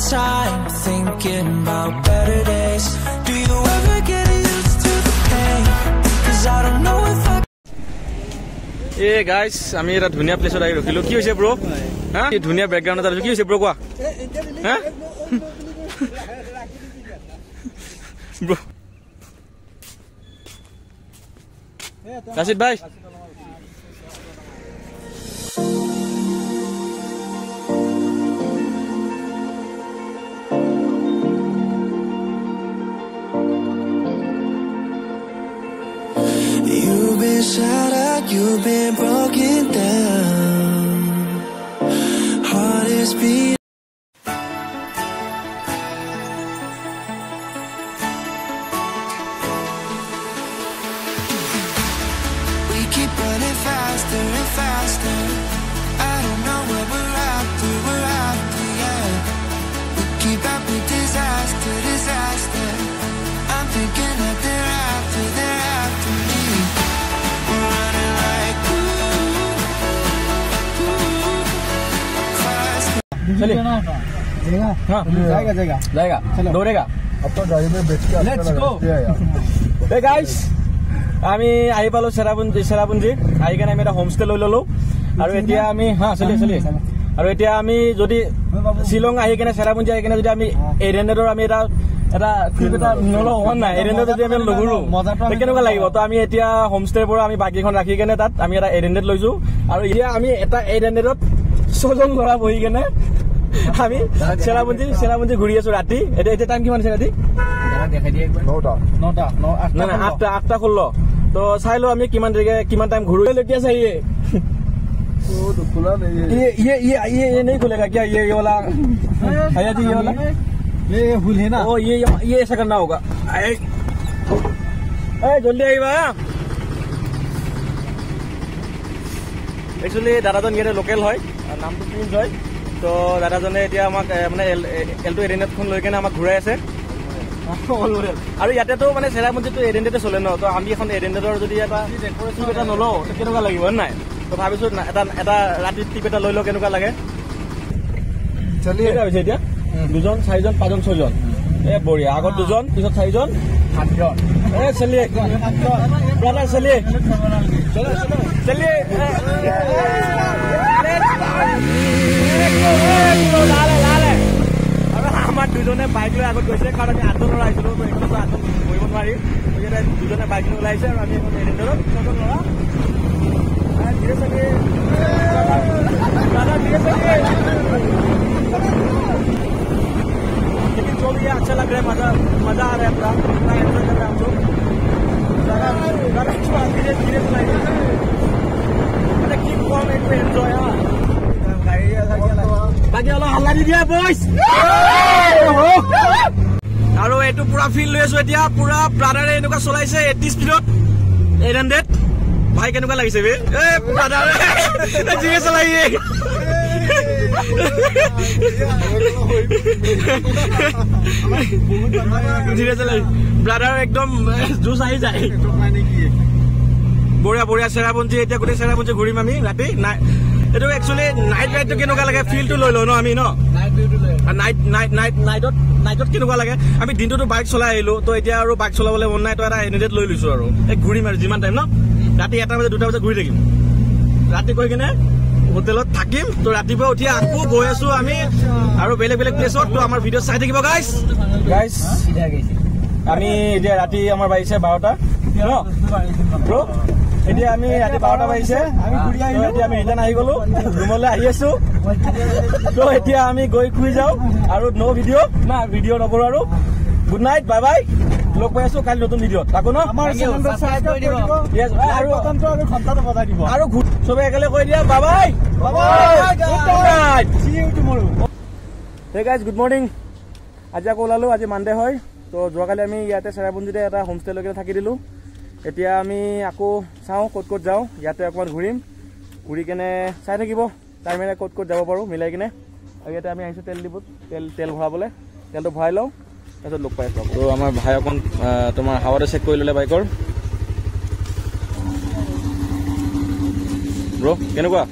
time thinking about better days. Do you ever get used to the pain? 'Cause I don't know if I. Hey guys, আমি এটা ধুনিয়া প্লেছত আহি ৰখিলো কি হৈছে bro হা এই ধুনিয়া ব্যাকগ্ৰাউণ্ড এটা কি হৈছে ব্ৰো কোৱা হা ব্ৰো ৰাশিদ ভাই You've been shattered, you've been broken down. Heart is beating. We keep running faster and faster. I don't know what we're after, yeah. We keep up with disaster, disaster. I'm thinking that they're after me. We're running like fast. चलिए हाँ जाएगा दौड़ेगा अब तो गाड़ी में बैठ के Let's go. Hey guys, আমি আহি পালো চেৰাপুঞ্জী আহি কেনে আমি এটা হোমষ্টে লৈ ললো আৰু এতিয়া আমি চলি আৰু এতিয়া আমি যদি শ্বিলং আহি কেনে চেৰাপুঞ্জী আহি কেনে যদি আমি এৰেণ্ডেডৰ আমি এটা ট্ৰিপ এটা নলওঁ হোৱা নাই এৰেণ্ডেড যদি আমি নুঘূৰো কেনেকুৱা লাগিব তো আমি এতিয়া হোমষ্টেৰ পৰা আমি বাকীখন ৰাখি কেনে তাত আমি এটা এৰেণ্ডেড লৈছো আৰু এতিয়া আমি এটা এৰেণ্ডেডত 6 জন ল'ৰা বহি কেনে আমি চেৰাপুঞ্জী ঘূৰি আছো ৰাতি এতিয়া টাইম কিমান আছে ৰাতি 8টা 16 तो চাই লো আমি কিমান টাইম ঘূৰো লৈকে চাইয়ে तो खुला नहीं है ये नहीं खुलेगा क्या ये वाला भैया जी ये वाला ये फुल है ना ओ ये ऐसा करना होगा जल्दी आइबा एक्चुअली दादाजन ইয়াতে লোকেল হয় নামটো প্ৰিন্স হয় তো দাদাজনে এতিয়া আমাক মানে এলটো এৰেণ্ডেডখন লৈ কেনে আমাক ঘূৰাই আছে আৰু ইয়াতেতো মানে চেৰাপুঞ্জীটো এৰেণ্ডেডে চলে ন তো আমি এখন এৰেণ্ডেডৰ যদি এটা নলওঁ কেনেকুৱা লাগিব নাই তো ভাবিছো এটা ৰাতি ট্ৰিপ এটা লৈ লওঁ কেনেকুৱা লাগে चलिए হৈছে এতিয়া 2 জন 4 জন 5 জন 6 জন বঢ়িয়া আগত 2 জন পিছত 4 জন 8 জন চলিয়ে ব্ৰাদাৰ চলিয়ে চলিয়ে আমাৰ 2 জনে বাইক লৈ আগত গৈছে কাৰণ আমি 8 জন ল'ৰা আহিছিলো তো একদম 8 জন বহিব নোৱাৰি গতিকে 2 জনে বাইক লৈ ওলাইছে আৰু আমি এখন এৰেণ্ডেডত 6 জন ল'ৰা ধীৰে চলিয়ে দাদা ধীৰে চলিয়ে लेकिन जो भी है अच्छा लग रहा है मजा आ रहा है अपना इतना एंजॉय कर रहे हैं हम लोग धीरे चलाइए मैंने कीप कॉम एक पे एंजॉय बाकी वाला हल्ला दी दिया बॉयज আৰু এটো পুৰা ফিল লৈ আছো এতিয়া পুৰা ব্ৰাদাৰে এনেকুৱা চলাইছে 80 স্পিডত 800 ভাই কেনেকুৱা লাগিছে বে এ ব্ৰাদাৰে জিয়ে চলাইয়ে ধীৰে চলাই ব্ৰাদাৰ একদম জুস আহি যায় বঢ়িয়া চেৰাপুঞ্জী এতিয়া গোটেই চেৰাপুঞ্জী ঘূৰিম আমি ৰাতি এইটো একচুৱেলি নাইট ৰাইডটো কেনেকুৱা লাগে ফিলটো লৈ লওঁ ন আমি ন নাইটত কেনেকুৱা লাগে আমি দিনটোতো বাইক চলাই আহিলো তো এতিয়া আৰু বাইক চলাবলৈ মন নাই তো এটা এৰেণ্ডেড লৈ লৈছো আৰু ঘূৰিম আৰু যিমান টাইম ন ৰাতি 1টা বজাত 2টা বজাত ঘূৰি থাকিম ৰাতি গৈ কিনে হোটেলত থাকিম তো ৰাতিপুৱা উঠি আকৌ গৈ আছো আমি আৰু বেলেগ প্লেছত তো আমাৰ ভিডিঅ চাই থাকিব গাইস আমি এতিয়া ৰাতি আমাৰ বাজিছে 12টা ন ব্ৰো এতিয়া আমি ৰাতি 12টা বাজিছে আমি ঘূৰি আহিলো এতিয়া আমি ৰিটাৰ্ণ আহি গলো ৰুমলৈ আহি আছো তো এতিয়া আমি গৈ শুই যাও আৰু নো ভিডিঅ নকৰো আৰু গুড নাইট বাই বাই লগ পাই আছো কালি নতুন ভিডিঅ'ত তাকো ন আমাৰ চেনেলটো সাবস্ক্ৰাইব কৰি দিব আৰু ঘণ্টাটো বজাই দিব আৰু সবে একেলগে কৈ দিয়া বাই বাই গুড নাইট সি U টুমৰো hey guys good morning আজি আকৌ ওলালো আজি মানডে হয় তো যোৱাকালি আমি ইয়াতে চেৰাপুঞ্জীতে এটা হোমষ্টে লৈ থাকি দিলো এতিয়া আমি আকৌ চাওঁ ক'ত যাওঁ ইয়াতে অকণমান ঘূৰি কেনে চাই থাকিব টাইমেৰে ক'ত যাব পাৰোঁ মিলাই কিনে আৰু ইয়াতে আমি আহিছোঁ তেল ডিপুত তেল ভৰাবলৈ তেলটো ভৰাই লওঁ তাৰপিছত লগ পাই আছোঁ তো আমাৰ ভাই অকণ তোমাৰ হাৱাটো চেক কৰি ল'লে বাইকৰ ব্ৰ কেনেকুৱা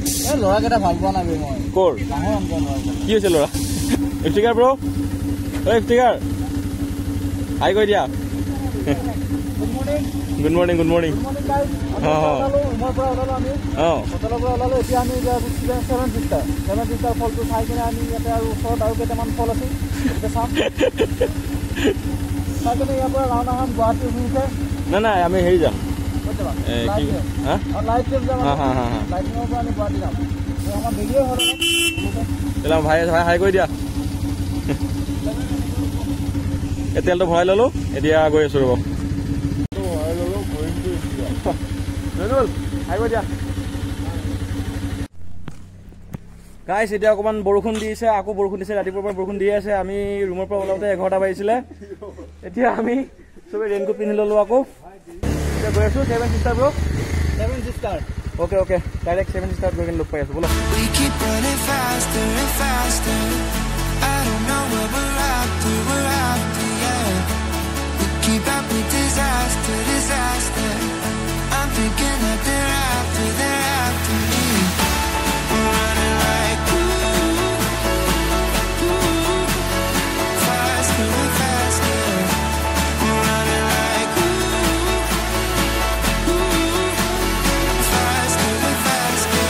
ল'ৰাকেইটা ভাল পোৱা নাই মই ক'ৰ ডাঙৰ কি হৈছে ল'ৰা Iftikhar bro. Hey Iftikhar. Hi koi dia. Good morning. Good morning. Good morning guys. Oh. Oh. না আমি হেৰি যাম ভাই হাই কৰি দিয়া তেলটো ভৰাই ললো এতিয়া গৈ আছো ৰ'ব গাইছ এতিয়া অকণমান বৰষুণ দিছে আকৌ বৰষুণ দিছে ৰাতিপুৱাৰ পৰা বৰষুণ দি আছে আমি ৰুমৰ পৰা ওলাওঁতে 11টা বাজিছিলে এতিয়া আমি চবে ৰেইনকোট পিন্ধি ললো আকৌ এতিয়া গৈ আছো 7 সিষ্টাৰ ব্ৰ 7 সিষ্টাৰ ওকে ডাইৰেক্ট 7 সিষ্টাৰ গৈ কিনে লগ পাই আছো বলো We keep running faster and faster. I don't know where we're after, yeah. We keep up with disaster. I'm thinking that they're after me. We're running like faster and faster. We're running like faster and faster.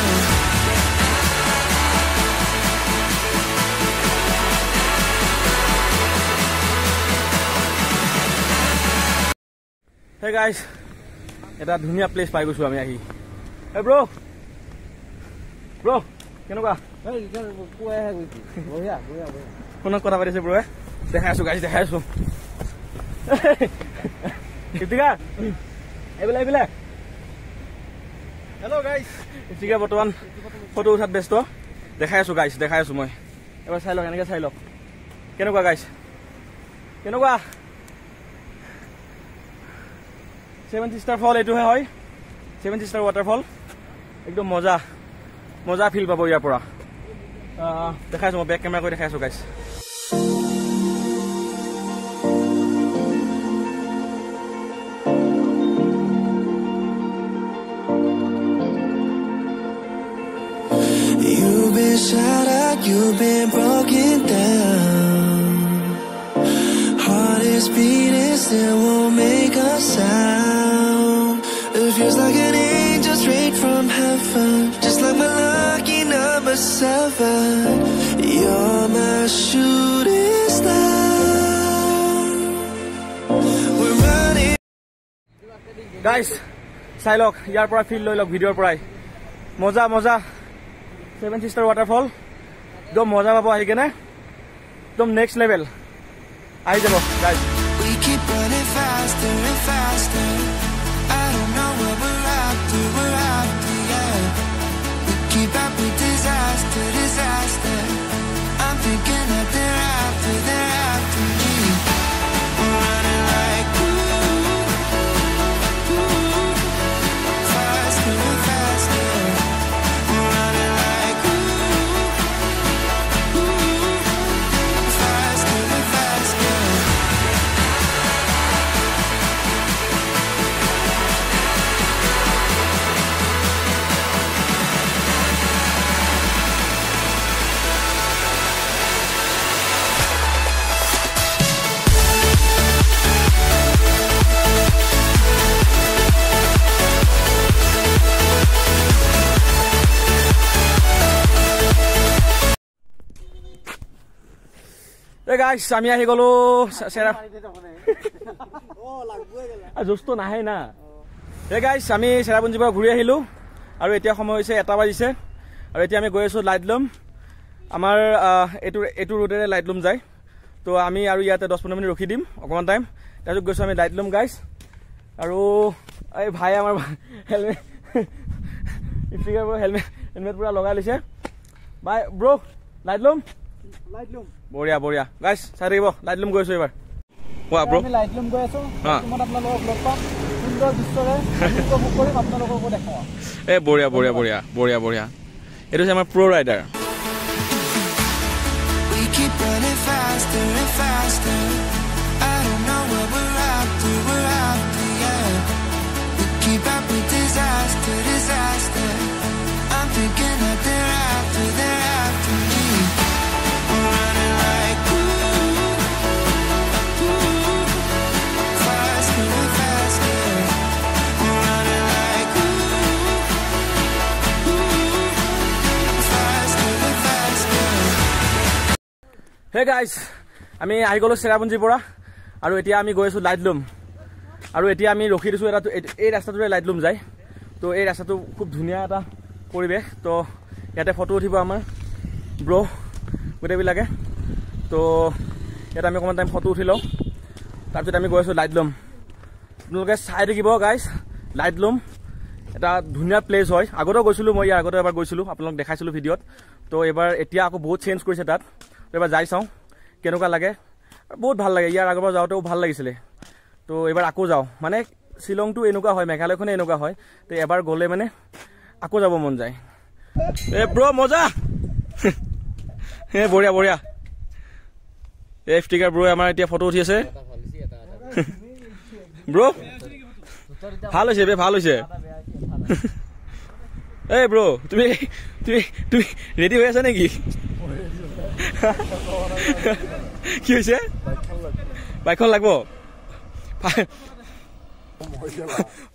Hey guys, এটা ধুনীয়া place পাই গৈছো আমি আহি হে ব্ৰ কেনেকুৱা ফোনত কথা পাতিছে ব্ৰ দেখাই আছো গাইছ দেখাই আছো Iftikhar এইবিলাক হেল্ল' গাইছ Iftikhar বৰ্তমান ফটো উঠাত ব্যস্ত দেখাই আছো গাইছ দেখাই আছো মই এবাৰ চাই লওক এনেকৈ চাই লওক কেনেকুৱা গাইছ কেনেকুৱা 7 সিষ্টাৰ ফল এইটোহে হয় 7 সিষ্টাৰ ৱাটাৰফল একদম মজা ফিল পাব ইয়াৰ পৰা দেখাইছো মই বেক কেমেৰা কৰি দেখাইছো গাইছ You've been shot at, you've been broken down. Heart is beating, still won't make a sound. It feels like an angel straight from heaven, just like my lucky number 7. You're my shooting star. We're running. Guys, চাই লওক ইয়াৰ পৰা feel লৈ লওক ভিডিঅ'ৰ পৰাই মজা 7 সিষ্টাৰ waterfall একদম মজা পাব আহি কেনে একদম নেক্সট লেভেল আহি যাব guys We keep running faster and faster. I don't know where we're after, yeah. We keep up with disaster. I'm thinking that they're after me. We're running like faster and faster. We're running like faster and faster. Hey guys, আমি আহি গলো জোচটো নাহে না Hey guys, আমি চেৰাপুঞ্জীৰ পৰা ঘূৰি আহিলো আৰু এতিয়া সময় হৈছে 1টা বাজিছে আৰু এতিয়া আমি গৈ আছো লাইটলুম আমাৰ এইটো ৰুটেৰে লাইটলুম যায় তো আমি আৰু ইয়াতে 10-15 মিনিট ৰখি দিম অকমান টাইম তাৰপিছত গৈছো আমি লাইটলুম গাইছ আৰু এই ভাই আমাৰ হেলমেট Iftikhar ব্ৰ হেলমেট পুৰা লগাই লৈছে বাই ব্ৰ লাইটলুম বঢ়িয়া গাইছ চাই থাকিব লাইটলুম গৈছো এবাৰ কোৱা ব্ৰ আমি লাইটলুম গৈ আছো তোমাক আপোনালোকক লগ পাম সুন্দৰ দৃশ্যৰে উপভোগ কৰিম আপোনালোককো দেখাম এ বঢ়িয়া এইটো হৈছে আমাৰ প্ৰ rider We keep running faster and faster. I don't know where we're after, yeah. We keep up with disaster. I'm thinking that they're after me. We're running like hey guys আমি আহি গ'লো চেৰাপুঞ্জীৰ পৰা আৰু এতিয়া আমি গৈ আছোঁ লাইটলুম আৰু এতিয়া আমি ৰখি দিছোঁ এটা এই ৰাস্তাটোৰে লাইটলুম যায় তো এই ৰাস্তাটো খুব ধুনীয়া এটা পৰিৱেশ তো ইয়াতে ফটো উঠিব আমাৰ ব্ৰ গোটেইবিলাকে তো ইয়াতে আমি অকণমান টাইম ফটো উঠি লওঁ তাৰপিছত আমি গৈ আছোঁ লাইটলুম আপোনালোকে চাই থাকিব গাইজ লাইটলুম এটা ধুনীয়া প্লেচ হয় আগতেও গৈছিলোঁ মই ইয়াৰ আগতে এবাৰ গৈছিলোঁ আপোনালোক দেখাইছিলোঁ ভিডিঅ'ত তো এবাৰ এতিয়া আকৌ বহুত চেঞ্জ কৰিছে তাত তো এবাৰ যাই চাওঁ কেনেকুৱা লাগে বহুত ভাল লাগে ইয়াৰ আগৰবাৰ যাওঁতেও ভাল লাগিছিলে তো এবাৰ আকৌ যাওঁ মানে শ্বিলংটো এনেকুৱা হয় মেঘালয়খনে এনেকুৱা হয় তো এবাৰ গ'লে মানে আকৌ যাব মন যায় ব্ৰ মজা বঢ়িয়া বঢ়িয়া ষ্টিকাৰ ব্ৰ আমাৰ এতিয়া ফটো উঠি আছে ব্ৰ ভাল হৈছে বে ভাল হৈছে এই ব্ৰ তুমি তুমি তুমি ৰেডি হৈ আছা নেকি কি হৈছে বাইকখন লাগব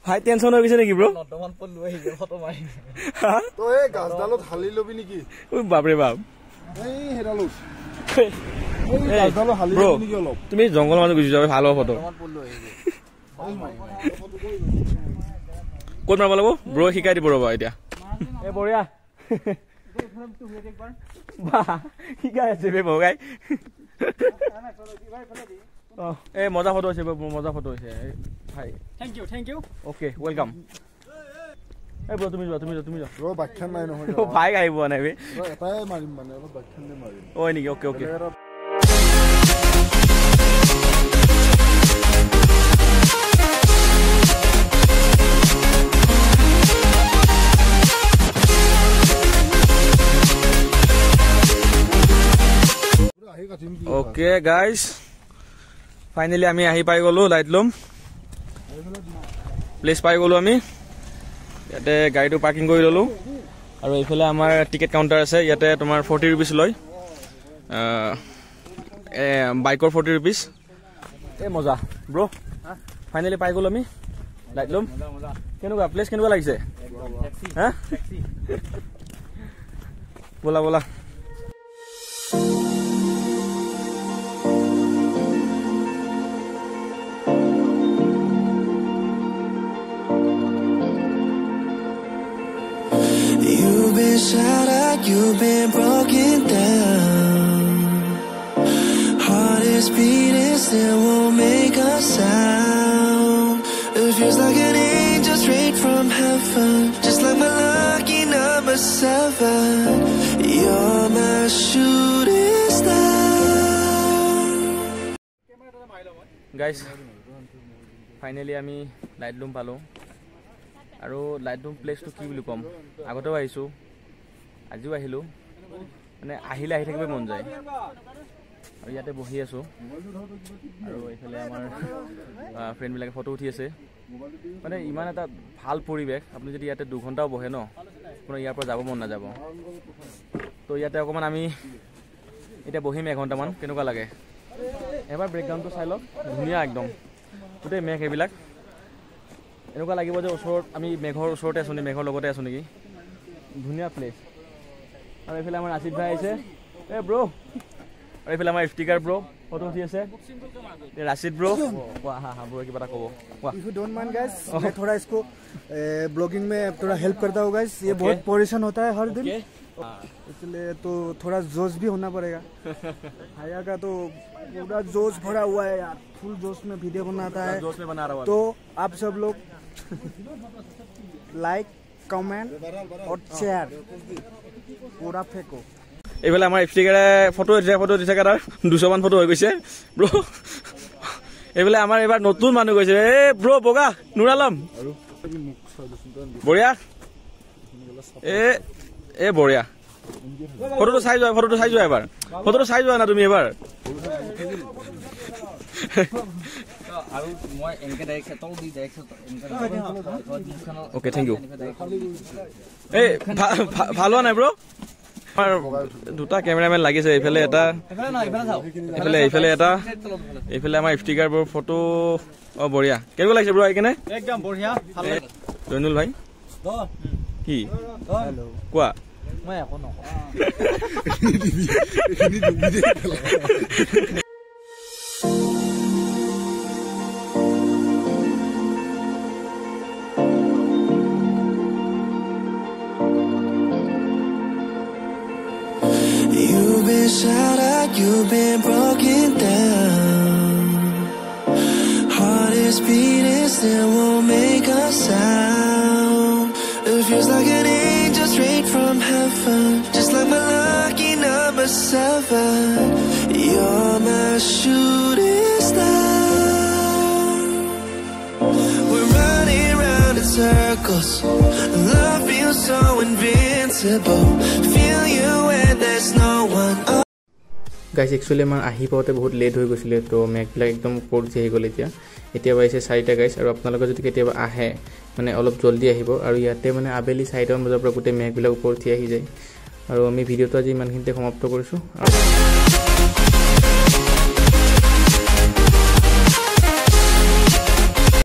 ভাই টেনশ্যন হৈ গৈছে নেকি ব্ৰ বাপৰে বাপ তুমি জংঘল মানুহ গুচি যাবা ভাল হ'ব ফটো ক'ত মাৰিব লাগিব ব্ৰ শিকাই দিব ৰ'বা এতিয়া এই বঢ়িয়া শিকাই আছে বে ভগাই এই মজা ফটো হৈছে মজা ফটো হৈছে ভাই থেংক ইউ অ'কে ৱেলকাম এই ব্ৰ তুমি যোৱা ব্ৰ বাখ্যান নাই নহয় বাইক আহি পোৱা নাই বে এটাই মাৰিম মানে অলপ বাখ্যান মাৰিম হয় নেকি okay okay okay guys finally আমি আহি পাই গ'লো লাইটলুম প্লেচ পাই গ'লো আমি ইয়াতে গাড়ীটো পাৰ্কিং কৰি ল'লোঁ আৰু এইফালে আমাৰ টিকেট কাউণ্টাৰ আছে ইয়াতে তোমাৰ 40 rupees লয় বাইকৰ 40 rupees এই মজা ব্ৰ ফাইনেলি পাই গ'লো আমি লাইটলুম কেনেকুৱা প্লেচ কেনেকুৱা লাগিছে হা ব'লা ব'লা You've been shattered, you've been broken down. Heart is beating, still won't make a sound. It feels like an angel straight from heaven, just like my lucky number 7. You're my shooting star. Guys, finally আমি লাইটলুম পালোঁ আৰু লাইটলুম প্লেচটো কি বুলি ক'ম আগতেও আহিছোঁ আজিও আহিলোঁ মানে আহিলে আহি থাকিব মন যায় আৰু ইয়াতে বহি আছোঁ আৰু এইফালে আমাৰ ফ্ৰেণ্ডবিলাকে ফটো উঠি আছে মানে ইমান এটা ভাল পৰিৱেশ আপুনি যদি ইয়াতে 2 ঘণ্টাও বহে ন আপোনাৰ ইয়াৰ পৰা যাব মন নাযাব তো ইয়াতে অকণমান আমি এতিয়া বহিম 1 ঘণ্টামান কেনেকুৱা লাগে এবাৰ ব্ৰেকগ্ৰাউণ্ডটো চাই লওক ধুনীয়া একদম গোটেই মেঘ এইবিলাক এনেকুৱা লাগিব যে ওচৰত আমি মেঘৰ ওচৰতে আছোঁ মেঘৰ লগতে আছোঁ নেকি ধুনীয়া প্লেচ আৰু এইফালে আমাৰ আছিফ ভাই আহিছে এই ব্ৰ আৰু এইফালে আমাৰ ষ্টিকাৰ ব্ৰ ফটো উঠি আছে राशिद ब्रो हाँ हाँ ब्रो की बात कहो if you don't mind guys मैं थोड़ा इसको ब्लॉगिंग में थोड़ा हेल्प करता हूँ गाइस ये बहुत परेशान होता है हर दिन इसलिए तो थोड़ा जोश भी होना पड़ेगा हाया का तो पूरा जोश भरा हुआ है यार फुल जोश में वीडियो बनाता है जोश में बना रहा हूँ तो आप सब लोग लाइक कमेंट और शेयर पूरा फेंको এইফালে আমাৰ ষ্টিকাৰে ফটো দি থাকে তাৰ 200 মান ফটো হৈ গৈছে ব্ৰ এইফালে আমাৰ এবাৰ নতুন মানুহ গৈছে এ ব্ৰ বগা নুৰ আলম বঢ়িয়া এ বঢ়িয়া ফটোটো চাই যোৱা এবাৰ ফটোটো চাই যোৱা না তুমি এবাৰ আৰু মই এনকে direct settle the direct okay thank U A ভালো নাই ব্ৰ দুটা কেমেৰামেন লাগিছে এইফালে এটা এইফালে এটা এইফালে আমাৰ ষ্টিকাৰবোৰ ফটো বঢ়িয়া কেনেকুৱা লাগিছে ব্ৰ আইকেনে একদম বঢ়িয়া ভাল লাগিছে জয়নুল ভাই কি কোৱা মই একো নকওঁ You've been shattered, you've been broken down. Heart is beating, still won't make a sound. It feels like an angel straight from heaven, just like my lucky number 7. You're my shooting star. We're running round in circles. Love feels so invincible. Feel you when there's no one. Guys actually আমাৰ আহি পাওঁতে বহুত late হৈ গৈছিলে তো মেঘবিলাক একদম পৰি আহি গ'ল এতিয়া পাইছে 4টা গাইজ আৰু আপোনালোকে যদি কেতিয়াবা আহে মানে অলপ জলদি আহিব আৰু ইয়াতে মানে আবেলি 4টামান বজাৰ পৰা গোটেই মেঘবিলাক ওপৰত উঠি আহি যায় আৰু আমি ভিডিঅ'টো আজি ইমানখিনিতে সমাপ্ত কৰিছোঁ।